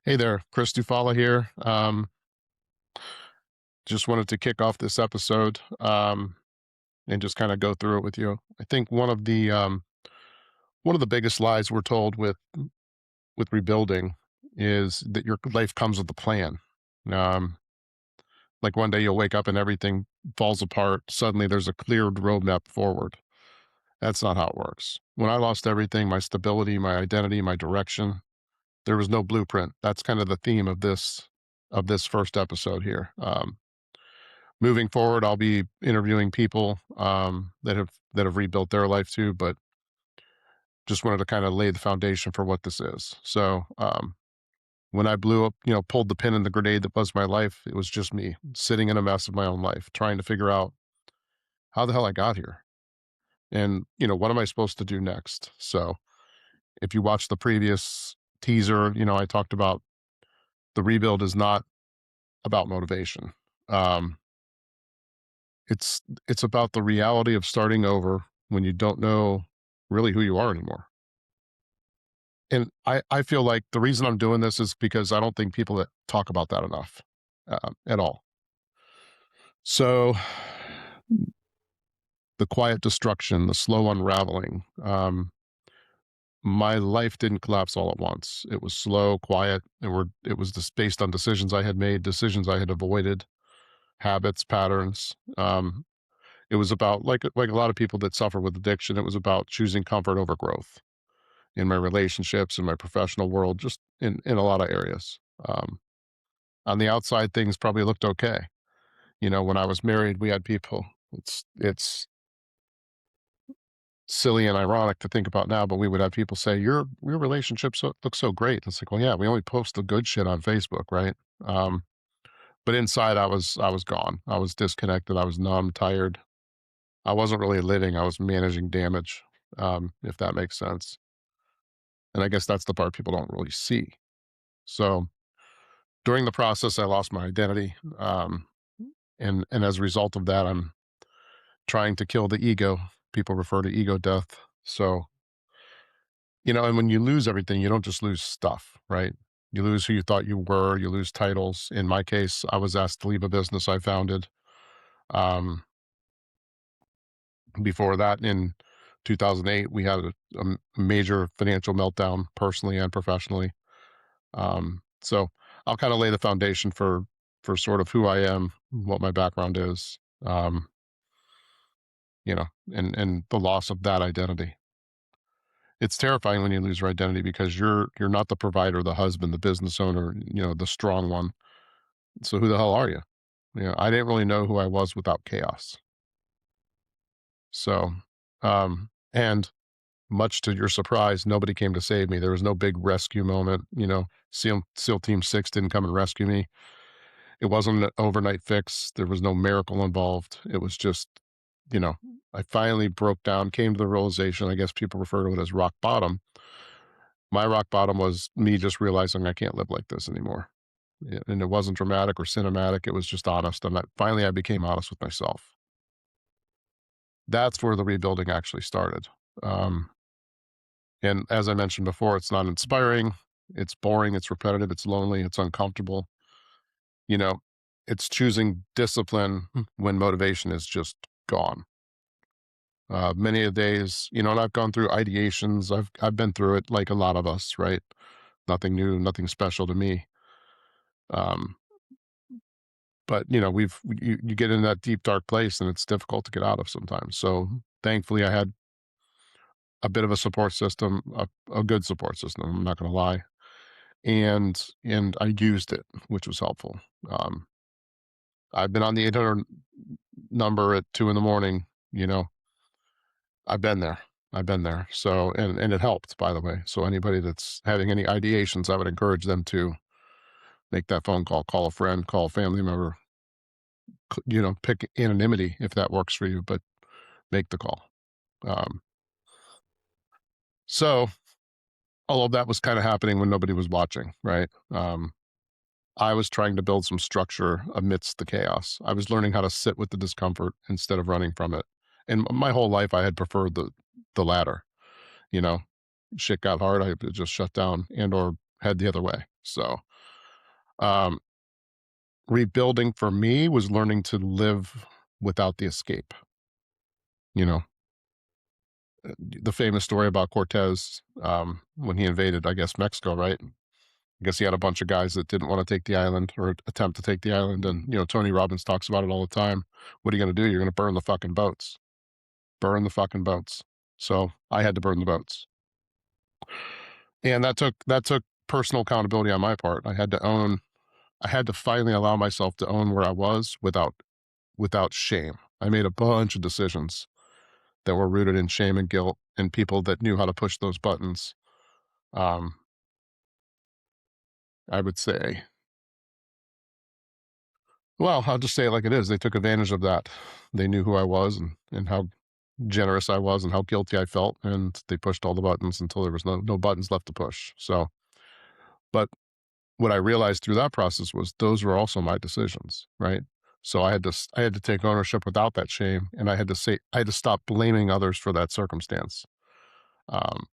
Hey there, Chris Dufala here. Just wanted to kick off this episode and just kind of go through it with you. I think one of the biggest lies we're told with rebuilding is that your life comes with a plan. Um, like one day you'll wake up and everything falls apart. Suddenly there's a cleared roadmap forward. That's not how it works. When I lost everything, my stability, my identity, my direction, there was no blueprint. That's kind of the theme of this first episode here. Moving forward, I'll be interviewing people that have rebuilt their life too, but just wanted to kind of lay the foundation for what this is. So when I blew up, pulled the pin in the grenade that was my life, it was just me sitting in a mess of my own life, trying to figure out how the hell I got here, and what am I supposed to do next. So if you watch the previous teaser, I talked about the rebuild is not about motivation. Um, it's about the reality of starting over when you don't know really who you are anymore. And I feel like the reason I'm doing this is because I don't think people that talk about that enough at all. So the quiet destruction, the slow unraveling. My life didn't collapse all at once. It was slow, quiet. It was just based on decisions I had made, decisions I had avoided, habits, patterns. It was about like a lot of people that suffer with addiction. It was about choosing comfort over growth in my relationships, in my professional world, just in a lot of areas. On the outside, things probably looked okay. When I was married, we had people. It's silly and ironic to think about now, but we would have people say, "Your relationship looks so great." It's like, well, yeah, we only post the good shit on Facebook, right? Um, but inside, I was gone. I was disconnected. I was numb, tired. I wasn't really living. I was managing damage, if that makes sense. And I guess that's the part people don't really see. So during the process, I lost my identity, and as a result of that, I'm trying to kill the ego. People refer to ego death. So and when you lose everything, you don't just lose stuff, right? You lose who you thought you were. You lose titles. In my case, I was asked to leave a business I founded. Um, Before that, in 2008, we had a major financial meltdown, personally and professionally. So I'll kind of lay the foundation for sort of who I am, what my background is, um, and the loss of that identity. It's terrifying when you lose your identity because you're not the provider, the husband, the business owner, the strong one. So who the hell are you? I didn't really know who I was without chaos. So, and much to your surprise, nobody came to save me. There was no big rescue moment. SEAL Team 6 didn't come and rescue me. It wasn't an overnight fix. There was no miracle involved. It was just, you know, I finally broke down, came to the realization, I guess people refer to it as rock bottom. My rock bottom was me just realizing I can't live like this anymore. Yeah, and it wasn't dramatic or cinematic. It was just honest. And finally, I became honest with myself. That's where the rebuilding actually started. Um, and as I mentioned before, it's not inspiring. It's boring. It's repetitive. It's lonely. It's uncomfortable. You know, it's choosing discipline when motivation is just gone. Many of the days, and I've gone through ideations. I've been through it like a lot of us, right? Nothing new, nothing special to me. Um, but you get in that deep dark place and it's difficult to get out of sometimes. So thankfully, I had a bit of a support system, a good support system. I'm not going to lie, and I used it, which was helpful. Um, I've been on the 800 number at 2 in the morning. You know, I've been there. I've been there. So, and it helped, by the way. So anybody that's having any ideations, I would encourage them to make that phone call a friend, call a family member, pick anonymity if that works for you, but make the call. Um, so all of that was kind of happening when nobody was watching, right? I was trying to build some structure amidst the chaos. I was learning how to sit with the discomfort instead of running from it. And my whole life, I had preferred the latter. You know, shit got hard, I just shut down and or head the other way. So Um, Rebuilding for me was learning to live without the escape. You know, the famous story about Cortez when he invaded, I guess, Mexico, right? I guess he had a bunch of guys that didn't want to take the island or attempt to take the island. And, Tony Robbins talks about it all the time. What are you going to do? You're going to burn the fucking boats. Burn the fucking boats. So I had to burn the boats. And that took personal accountability on my part. I had to finally allow myself to own where I was without shame. I made a bunch of decisions that were rooted in shame and guilt and people that knew how to push those buttons. Um, I would say, well, I'll just say it like it is. They took advantage of that. They knew who I was and how generous I was and how guilty I felt, and they pushed all the buttons until there was no buttons left to push. So, but what I realized through that process was those were also my decisions, right? So I had to take ownership without that shame, and I had to stop blaming others for that circumstance. Um,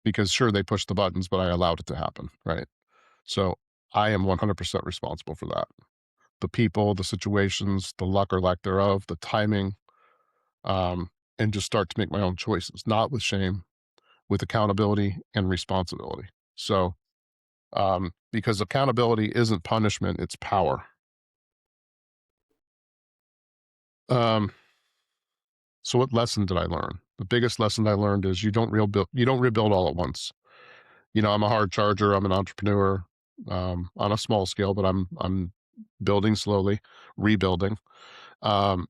because sure they pushed the buttons, but I allowed it to happen, right? So I am 100% responsible for that. The people, the situations, the luck or lack thereof, the timing, um, and just start to make my own choices, not with shame, with accountability and responsibility. So, because accountability isn't punishment, it's power. Um, so what lesson did I learn? The biggest lesson I learned is you don't rebuild all at once. I'm a hard charger. I'm an entrepreneur on a small scale, but I'm building slowly, rebuilding. Um,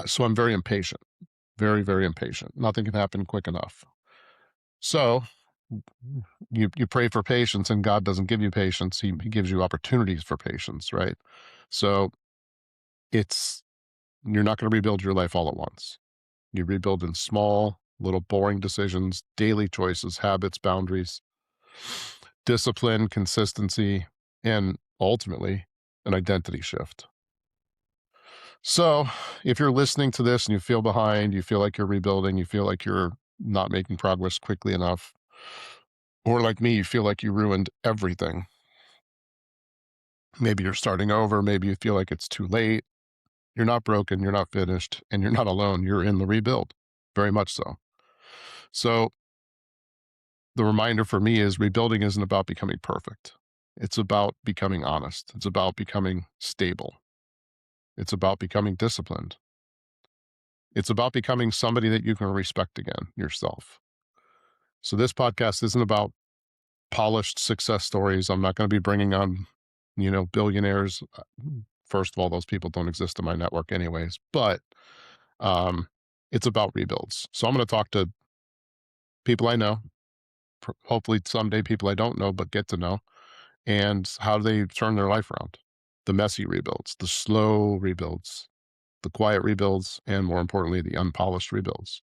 so I'm very impatient, very, very impatient. Nothing can happen quick enough. So you pray for patience, and God doesn't give you patience. He gives you opportunities for patience, right? So it's you're not going to rebuild your life all at once. You rebuild in small, little boring decisions, daily choices, habits, boundaries, discipline, consistency, and ultimately an identity shift. So, if you're listening to this and you feel behind, you feel like you're rebuilding, you feel like you're not making progress quickly enough, or like me, you feel like you ruined everything. Maybe you're starting over, maybe you feel like it's too late. You're not broken, you're not finished, and you're not alone. You're in the rebuild, very much so. So, the reminder for me is rebuilding isn't about becoming perfect. It's about becoming honest. It's about becoming stable. It's about becoming disciplined. It's about becoming somebody that you can respect again, yourself. So this podcast isn't about polished success stories. I'm not going to be bringing on, billionaires. First of all, those people don't exist in my network anyways, but um, it's about rebuilds. So I'm going to talk to people I know, hopefully someday people I don't know, but get to know, and how they turn their life around. The messy rebuilds, the slow rebuilds, the quiet rebuilds, and more importantly, the unpolished rebuilds.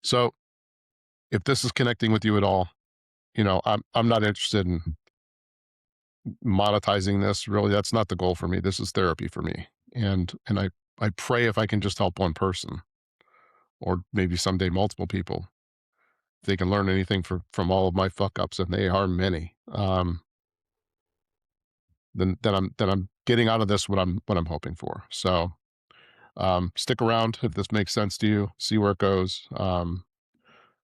So if this is connecting with you at all, I'm not interested in monetizing this. Really, that's not the goal for me. This is therapy for me. And I pray if I can just help one person or maybe someday multiple people, if they can learn anything from all of my fuck ups, and they are many, then I'm getting out of this what I'm hoping for. So stick around if this makes sense to you, see where it goes.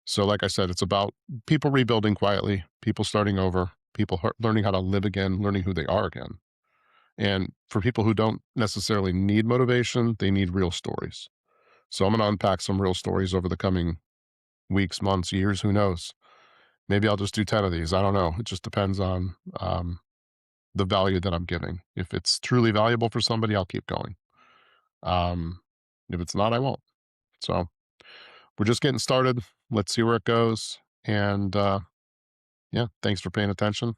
So like I said, it's about people rebuilding quietly, people starting over, people learning how to live again, learning who they are again. And for people who don't necessarily need motivation, they need real stories. So I'm going to unpack some real stories over the coming weeks, months, years, who knows? Maybe I'll just do 10 of these. I don't know. It just depends on the value that I'm giving. If it's truly valuable for somebody, I'll keep going. Um, if it's not, I won't. So we're just getting started. Let's see where it goes. And yeah, thanks for paying attention.